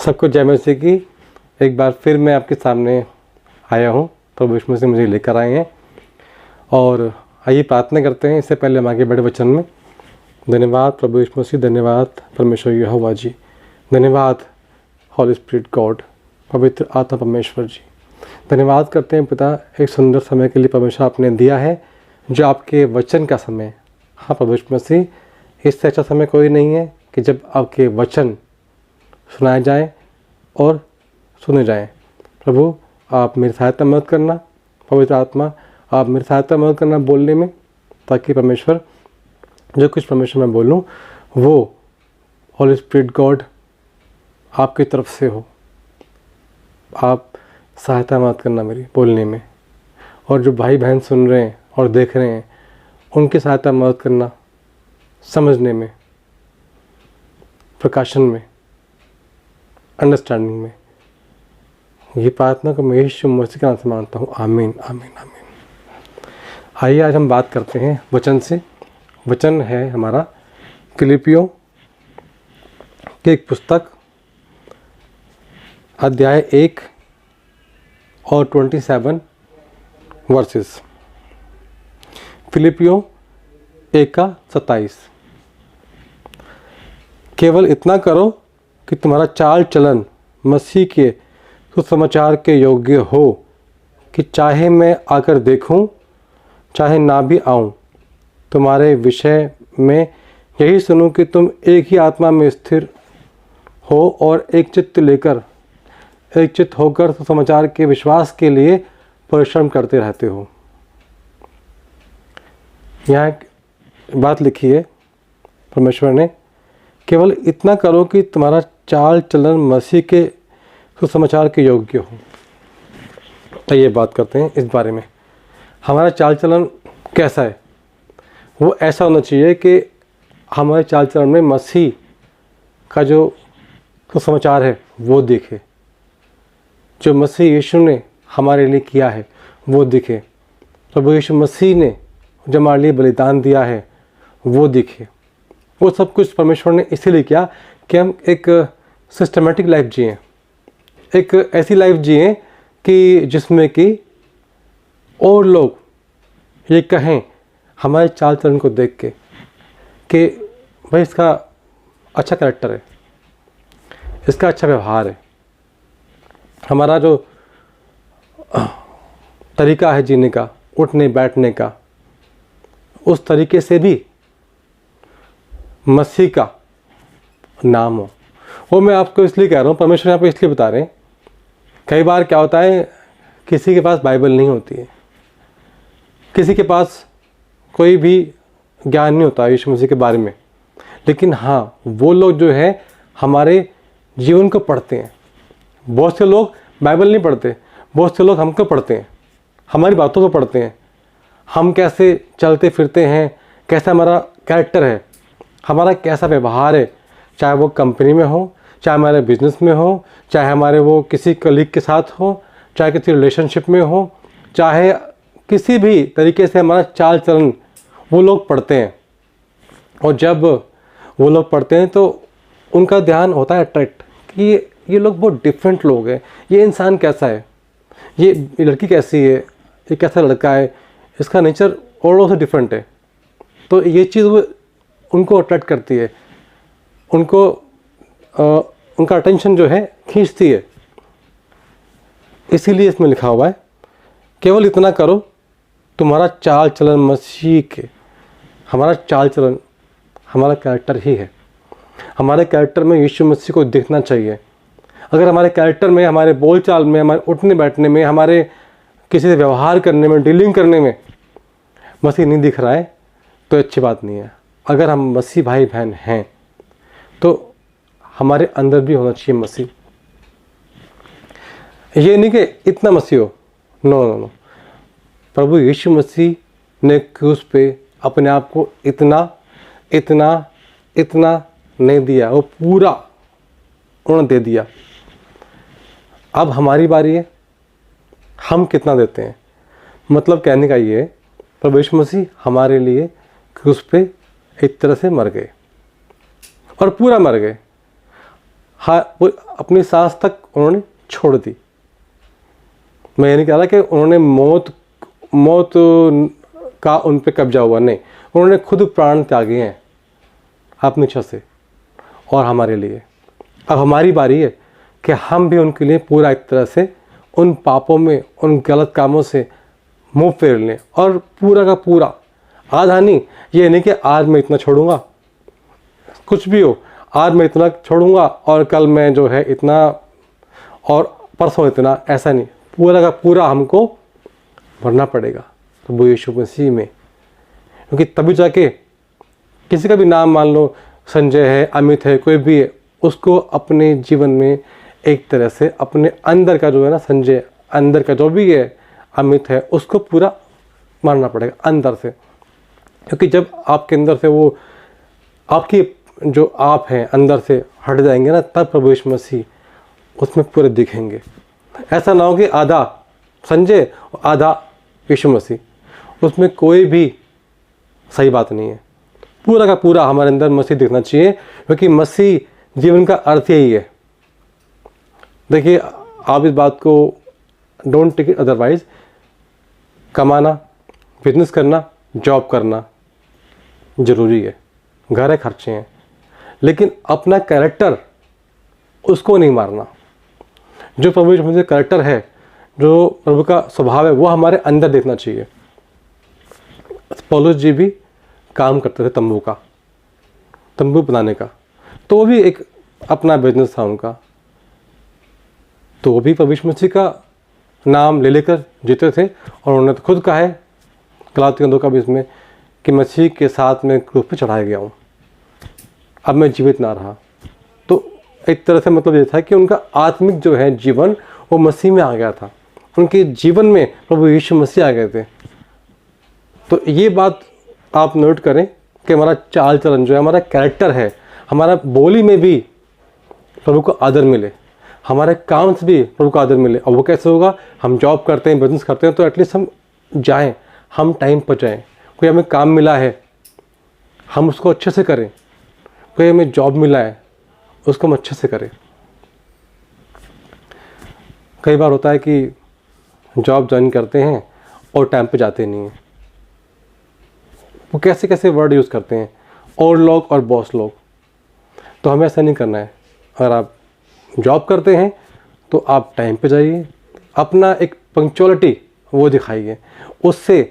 सबको जय मसीह की। एक बार फिर मैं आपके सामने आया हूँ। प्रभु यीशु मसीह मुझे लेकर आए हैं और आइए प्रार्थना करते हैं। इससे पहले हम आगे बड़े वचन में। धन्यवाद प्रभु यीशु मसीह, धन्यवाद परमेश्वर यहोवा जी, धन्यवाद हॉली स्पिरिट गॉड, पवित्र आत्मा परमेश्वर जी। धन्यवाद करते हैं पिता, एक सुंदर समय के लिए परमेश्वर आपने दिया है जो आपके वचन का समय। हाँ प्रभु यीशु मसीह, इससे अच्छा समय कोई नहीं है कि जब आपके वचन सुनाए जाएं और सुने जाएं। प्रभु आप मेरी सहायता मदद करना, पवित्र आत्मा आप मेरी सहायता मदद करना बोलने में, ताकि परमेश्वर जो कुछ परमेश्वर मैं बोलूं वो हॉली स्पिरिट गॉड आपकी तरफ से हो। आप सहायता मदद करना मेरी बोलने में, और जो भाई बहन सुन रहे हैं और देख रहे हैं उनकी सहायता मदद करना समझने में, प्रकाशन में, अंडरस्टैंडिंग में। ये प्रार्थना को मैं यीशु मसीह के नाम से मांगता हूँ। आमीन आमीन आमीन। आइए आज हम बात करते हैं वचन से। वचन है हमारा फिलिपियों की एक पुस्तक, अध्याय 1 और 27 वर्सेस। फिलिपियों 1:27। केवल इतना करो कि तुम्हारा चाल चलन मसीह के सुसमाचार के योग्य हो, कि चाहे मैं आकर देखूं चाहे ना भी आऊं, तुम्हारे विषय में यही सुनूं कि तुम एक ही आत्मा में स्थिर हो और एक चित्त होकर सुसमाचार के विश्वास के लिए परिश्रम करते रहते हो। यहाँ एक बात लिखी है परमेश्वर ने, केवल इतना करो कि तुम्हारा चाल चलन मसीह के सुसमाचार के योग्य हो। तो ये बात करते हैं इस बारे में, हमारा चाल चलन कैसा है। वो ऐसा होना चाहिए कि हमारे चाल चलन में मसीह का जो सुसमाचार है वो दिखे, जो मसीह यीशु ने हमारे लिए किया है वो दिखे, प्रभु यीशु मसीह ने जो हमारे लिए बलिदान दिया है वो दिखे। वो सब कुछ परमेश्वर ने इसीलिए किया कि हम एक सिस्टमेटिक लाइफ जिएं, एक ऐसी लाइफ जिएं कि जिसमें कि और लोग ये कहें हमारे चाल चलन को देख के कि भाई इसका अच्छा कैरेक्टर है, इसका अच्छा व्यवहार है, हमारा जो तरीका है जीने का, उठने बैठने का, उस तरीके से भी मसीह का नाम हो। वो मैं आपको इसलिए कह रहा हूँ, परमेश्वर यहाँ पे इसलिए बता रहे हैं। कई बार क्या होता है, किसी के पास बाइबल नहीं होती है, किसी के पास कोई भी ज्ञान नहीं होता यीशु मसीह के बारे में, लेकिन हाँ वो लोग जो है हमारे जीवन को पढ़ते हैं। बहुत से लोग बाइबल नहीं पढ़ते, बहुत से लोग हमको पढ़ते हैं, हमारी बातों को पढ़ते हैं, हम कैसे चलते फिरते हैं, कैसा हमारा कैरेक्टर है, हमारा कैसा व्यवहार है, चाहे वो कंपनी में हो, चाहे हमारे बिजनेस में हो, चाहे हमारे वो किसी कलीग के साथ हो, चाहे किसी रिलेशनशिप में हो, चाहे किसी भी तरीके से हमारा चाल चलन वो लोग पढ़ते हैं। और जब वो लोग पढ़ते हैं तो उनका ध्यान होता है अट्रैक्ट कि ये लोग बहुत डिफरेंट लोग हैं, ये इंसान कैसा है, ये लड़की कैसी है, ये कैसा लड़का है, इसका नेचर और से डिफरेंट है। तो ये चीज़ वो उनको अट्रैक्ट करती है, उनको उनका अटेंशन जो है खींचती है। इसीलिए इसमें लिखा हुआ है, केवल इतना करो तुम्हारा चाल चलन मसीह के। हमारा चाल चलन हमारा कैरेक्टर ही है। हमारे कैरेक्टर में यीशु मसीह को दिखना चाहिए। अगर हमारे कैरेक्टर में, हमारे बोलचाल में, हमारे उठने बैठने में, हमारे किसी से व्यवहार करने में, डीलिंग करने में मसीह नहीं दिख रहा है तो अच्छी बात नहीं है। अगर हम मसीह भाई बहन हैं तो हमारे अंदर भी होना चाहिए मसीह। ये नहीं कि इतना मसीह हो, नो नो नो। प्रभु यीशु मसीह ने क्रूस पे अपने आप को इतना इतना इतना नहीं दिया, वो पूरा उन्होंने दे दिया। अब हमारी बारी है, हम कितना देते हैं। मतलब कहने का ये, प्रभु यीशु मसीह हमारे लिए क्रूस पे एक तरह से मर गए और पूरा मर गए। वो अपनी सांस तक उन्होंने छोड़ दी। मैं ये नहीं कह रहा कि उन्होंने मौत का उन पे कब्जा हुआ, नहीं, उन्होंने खुद प्राण त्यागे हैं अपनी इच्छा से और हमारे लिए। अब हमारी बारी है कि हम भी उनके लिए पूरा एक तरह से उन पापों में, उन गलत कामों से मुंह फेर लें, और पूरा का पूरा, आधा नहीं। ये नहीं कि आज मैं इतना छोड़ूंगा, कुछ भी हो, आज मैं इतना छोड़ूंगा और कल मैं जो है इतना और परसों इतना, ऐसा नहीं। पूरा का पूरा हमको भरना पड़ेगा प्रभु यीशु मसीह में, क्योंकि तभी जाके किसी का भी नाम मान लो संजय है, अमित है, कोई भी है, उसको अपने जीवन में एक तरह से अपने अंदर का जो है ना, संजय अंदर का जो भी है, अमित है, उसको पूरा मारना पड़ेगा अंदर से। क्योंकि जब आपके अंदर से वो आपकी जो आप हैं अंदर से हट जाएंगे ना, तब प्रभु यीशु मसीह उसमें पूरे दिखेंगे। ऐसा ना हो कि आधा संजय और आधा यीशु मसीह, उसमें कोई भी सही बात नहीं है। पूरा का पूरा हमारे अंदर मसीह दिखना चाहिए, क्योंकि मसीह जीवन का अर्थ यही है। देखिए, आप इस बात को डोंट टेक इट अदरवाइज। कमाना, बिजनेस करना, जॉब करना ज़रूरी है, घर है, खर्चे हैं, लेकिन अपना कैरेक्टर उसको नहीं मारना। जो प्रभु यीशु मसीह कैरेक्टर है, जो प्रभु का स्वभाव है, वो हमारे अंदर देखना चाहिए। पौलुस जी भी काम करते थे तंबू बनाने का, तो वो भी एक अपना बिजनेस था उनका, तो वो भी प्रभु यीशु मसीह का नाम ले लेकर जीते थे। और उन्होंने तो खुद कहा है गलातियों 2:20 में कि मसीह के साथ में क्रूस पे चढ़ाया गया हूँ, अब मैं जीवित ना रहा। तो एक तरह से मतलब ये था कि उनका आत्मिक जो है जीवन वो मसीह में आ गया था, उनके जीवन में प्रभु यीशु मसीह आ गए थे। तो ये बात आप नोट करें कि हमारा चाल चलन जो है, हमारा कैरेक्टर है, हमारा बोली में भी प्रभु को आदर मिले, हमारे काम से भी प्रभु को आदर मिले। और वो कैसे होगा? हम जॉब करते हैं, बिजनेस करते हैं, तो एटलीस्ट हम जाएं, हम टाइम पर जाएं। कोई हमें काम मिला है, हम उसको अच्छे से करें। कोई हमें जॉब मिला है, उसको हम अच्छे से करें। कई बार होता है कि जॉब ज्वाइन करते हैं और टाइम पे जाते नहीं हैं। वो कैसे कैसे वर्ड यूज़ करते हैं, और लोग और बॉस लोग। तो हमें ऐसा नहीं करना है। अगर आप जॉब करते हैं तो आप टाइम पे जाइए, अपना एक पंक्चुअलिटी वो दिखाइए, उससे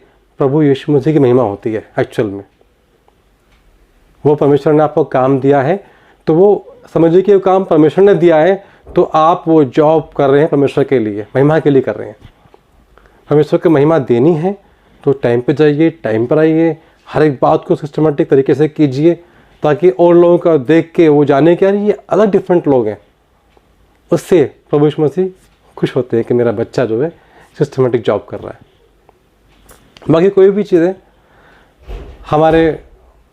प्रभु यीशु मसीह की महिमा होती है। एक्चुअल में वो परमेश्वर ने आपको काम दिया है, तो वो समझिए कि वो काम परमेश्वर ने दिया है, तो आप वो जॉब कर रहे हैं परमेश्वर के लिए, महिमा के लिए कर रहे हैं। परमेश्वर को महिमा देनी है तो टाइम पे जाइए, टाइम पर आइए, हर एक बात को सिस्टमेटिक तरीके से कीजिए, ताकि और लोगों का देख के वो जाने कि यार ये अलग डिफरेंट लोग हैं। उससे प्रभु यीशु मसीह खुश होते हैं कि मेरा बच्चा जो है सिस्टमेटिक जॉब कर रहा है। बाकी कोई भी चीज़ें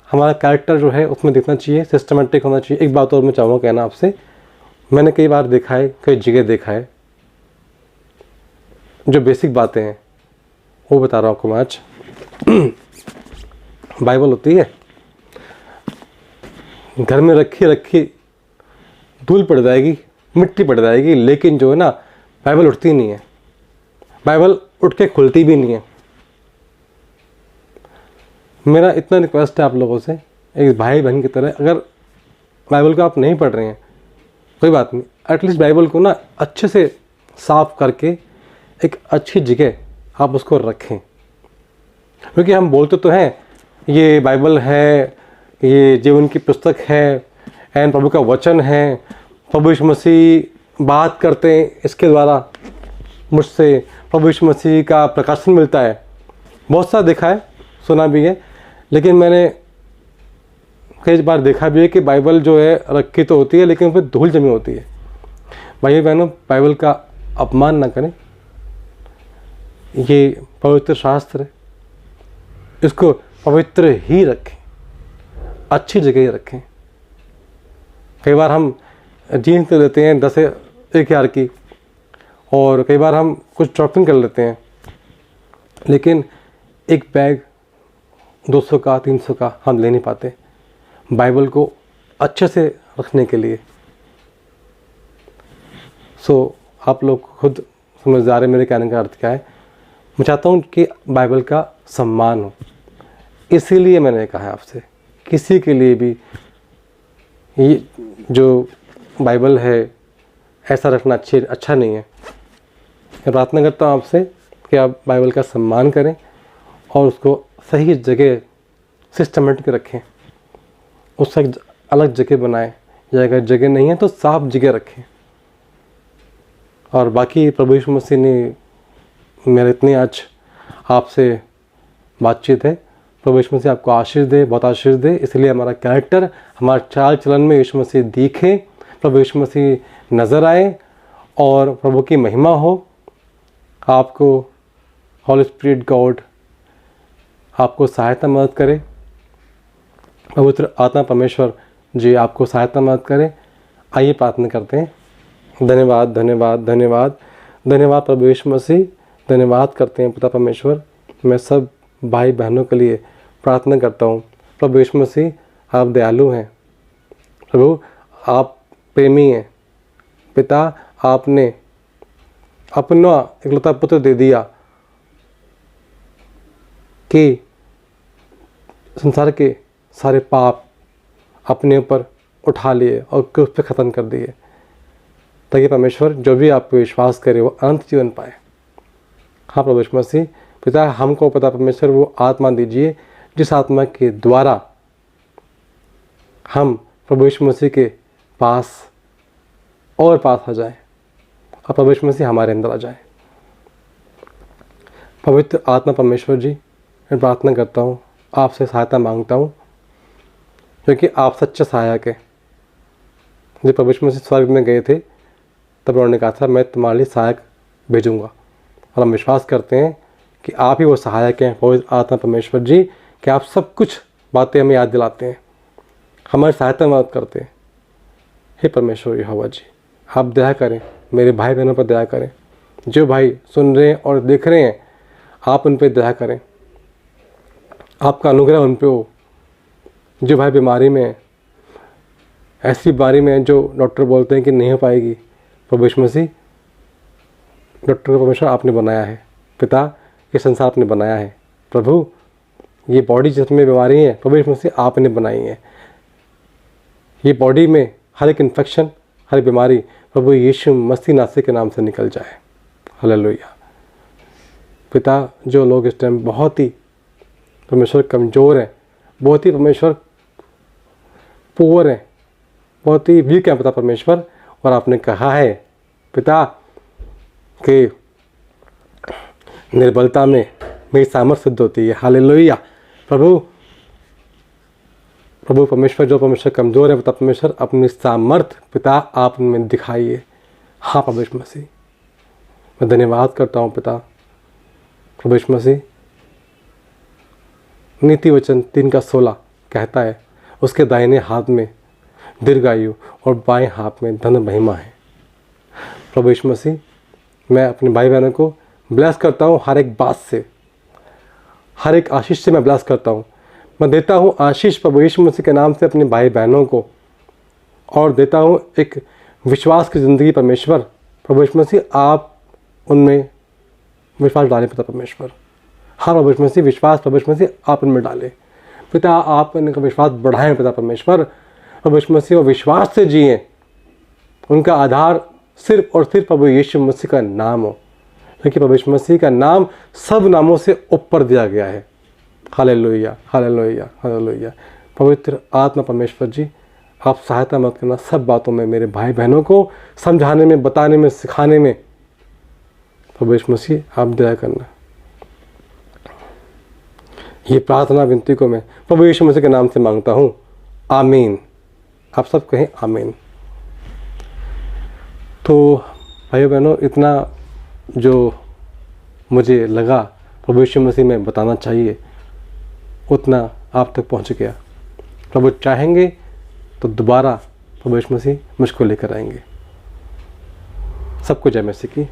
हमारा कैरेक्टर जो है उसमें दिखना चाहिए, सिस्टमेटिक होना चाहिए। एक बात और मैं चाहूँगा कहना आपसे, मैंने कई बार देखा है, कई जगह देखा है, जो बेसिक बातें हैं वो बता रहा हूँ आपको मैं आज। बाइबल होती है, घर में रखी धूल पड़ जाएगी, मिट्टी पड़ जाएगी, लेकिन जो है ना, बाइबल उठती नहीं है, बाइबल उठ के खुलती भी नहीं है। मेरा इतना रिक्वेस्ट है आप लोगों से, एक भाई बहन की तरह, अगर बाइबल को आप नहीं पढ़ रहे हैं कोई बात नहीं, एटलीस्ट बाइबल को ना अच्छे से साफ करके एक अच्छी जगह आप उसको रखें। क्योंकि हम बोलते तो हैं ये बाइबल है, ये जीवन की पुस्तक है, एंड प्रभु का वचन है, प्रभु यीशु मसीह बात करते हैं इसके द्वारा, मुझसे प्रभु यीशु मसीह का प्रकाशन मिलता है। बहुत सा देखा है, सुना भी है, लेकिन मैंने कई बार देखा भी है कि बाइबल जो है रखी तो होती है, लेकिन उस पर धूल जमी होती है। भाई बहनों, बाइबल का अपमान ना करें, ये पवित्र शास्त्र है, इसको पवित्र ही रखें, अच्छी जगह ही रखें। कई बार हम जीन्स ले लेते हैं 10,000 की, और कई बार हम कुछ शॉपिंग कर लेते हैं, लेकिन एक बैग 200 का 300 का हम ले नहीं पाते बाइबल को अच्छे से रखने के लिए। आप लोग खुद समझदार है मेरे कहने का अर्थ क्या है। मैं चाहता हूँ कि बाइबल का सम्मान हो, इसीलिए मैंने कहा है आपसे, किसी के लिए भी ये जो बाइबल है ऐसा रखना अच्छा नहीं है। मैं प्रार्थना करता हूँ आपसे कि आप बाइबल का सम्मान करें और उसको सही जगह सिस्टमेटिक रखें, उसका एक अलग जगह बनाएं, या अगर जगह नहीं है तो साफ जगह रखें। और बाकी प्रभु यीशु मसीह ने मेरे इतनी आज आपसे बातचीत है, प्रभु यीशु मसीह आपको आशीष दे, बहुत आशीष दे। इसलिए हमारा कैरेक्टर, हमारा चाल चलन में यीशु मसीह दिखे, प्रभु यीशु मसीह नज़र आए और प्रभु की महिमा हो। आपको होली स्पिरिट गॉड आपको सहायता मदद करे, पवित्र आत्मा परमेश्वर जी आपको सहायता मदद करे। आइए प्रार्थना करते हैं। धन्यवाद धन्यवाद धन्यवाद धन्यवाद प्रभु यीशु मसीह, धन्यवाद करते हैं पिता परमेश्वर। मैं सब भाई बहनों के लिए प्रार्थना करता हूँ। प्रभु यीशु मसीह आप दयालु हैं, प्रभु आप प्रेमी हैं। पिता आपने अपना इकलौता पुत्र दे दिया कि संसार के सारे पाप अपने ऊपर उठा लिए और क्रूस पे ख़त्म कर दिए, ताकि परमेश्वर जो भी आप पे विश्वास करे वो अनंत जीवन पाए। हाँ प्रभु यीशु मसीह, पिता हमको पता परमेश्वर वो आत्मा दीजिए जिस आत्मा के द्वारा हम प्रभु यीशु मसीह के पास और पास आ जाए और प्रभु यीशु मसीह हमारे अंदर आ जाए। पवित्र आत्मा परमेश्वर जी, मैं प्रार्थना करता हूँ, आपसे सहायता मांगता हूँ, क्योंकि आप सच्चे सहायक हैं। जब प्रभु यीशु मसीह स्वर्ग में गए थे तब उन्होंने कहा था मैं तुम्हारे लिए सहायक भेजूँगा, और हम विश्वास करते हैं कि आप ही वो सहायक हैं पवित्र आत्मा परमेश्वर जी, कि आप सब कुछ बातें हमें याद दिलाते हैं, हमारी सहायता मदद करते हैं। हे परमेश्वर यहोवा जी, आप दया करें, मेरे भाई बहनों पर दया करें। जो भाई सुन रहे हैं और देख रहे हैं, आप उन पर दया करें, आपका अनुग्रह उन पर हो। जो भाई बीमारी में, ऐसी बीमारी में जो डॉक्टर बोलते हैं कि नहीं हो पाएगी, प्रभु यीशु मसीह डॉक्टर को परमेश्वर आपने बनाया है, पिता ये संसार आपने बनाया है। प्रभु ये बॉडी जिसमें बीमारी है प्रभु यीशु मसीह आपने बनाई है। ये बॉडी में हर एक इन्फेक्शन, हर बीमारी प्रभु यीशु मसीह नासरी के नाम से निकल जाए। हालेलुया। पिता जो लोग इस टाइम बहुत ही परमेश्वर कमज़ोर हैं, बहुत ही परमेश्वर पुअर हैं, बहुत ही वीक हैं पिता परमेश्वर, और आपने कहा है पिता कि निर्बलता में मेरी सामर्थ सिद्ध होती है। हालेलुया। प्रभु परमेश्वर जो परमेश्वर कमज़ोर है पिता परमेश्वर, अपनी सामर्थ पिता आप उनमें दिखाइए। हाँ प्रभु यीशु मसीह, मैं धन्यवाद करता हूँ पिता। प्रभु यीशु मसीह, नीति वचन 3:16 कहता है उसके दाहिने हाथ में दीर्घायु और बाएं हाथ में धन महिमा है। प्रभु यीशु मसीह, मैं अपने भाई बहनों को ब्लेस करता हूँ, हर एक बात से, हर एक आशीष से मैं ब्लेस करता हूँ। मैं देता हूँ आशीष प्रभु यीशु मसीह के नाम से अपने भाई बहनों को, और देता हूँ एक विश्वास की ज़िंदगी परमेश्वर। प्रभु यीशु मसीह आप उनमें विश्वास डालें पिता परमेश्वर। हाँ प्रभु यीशु मसीह, विश्वास प्रभु यीशु मसीह आप उनमें डालें पिता, आप उनका विश्वास बढ़ाएं पिता परमेश्वर। प्रभु यीशु मसीह वो विश्वास से जिएं, उनका आधार सिर्फ और सिर्फ प्रभु यीशु मसीह का नाम हो, क्योंकि प्रभु यीशु मसीह का नाम सब नामों से ऊपर दिया गया है। Hallelujah hallelujah hallelujah. पवित्र आत्मा परमेश्वर जी, आप सहायता मत करना सब बातों में मेरे भाई बहनों को समझाने में, बताने में, सिखाने में। प्रभु यीशु मसीह आप दया करना। ये प्रार्थना विनती को मैं प्रभु यीशु मसीह के नाम से मांगता हूँ, आमीन। आप सब कहें आमीन। तो भाइयों बहनों, इतना जो मुझे लगा प्रभु यीशु मसीह में बताना चाहिए उतना आप तक पहुंच गया। प्रभु चाहेंगे तो दोबारा प्रभु यीशु मसीह मुझको लेकर आएंगे। सबको जय मसीह की।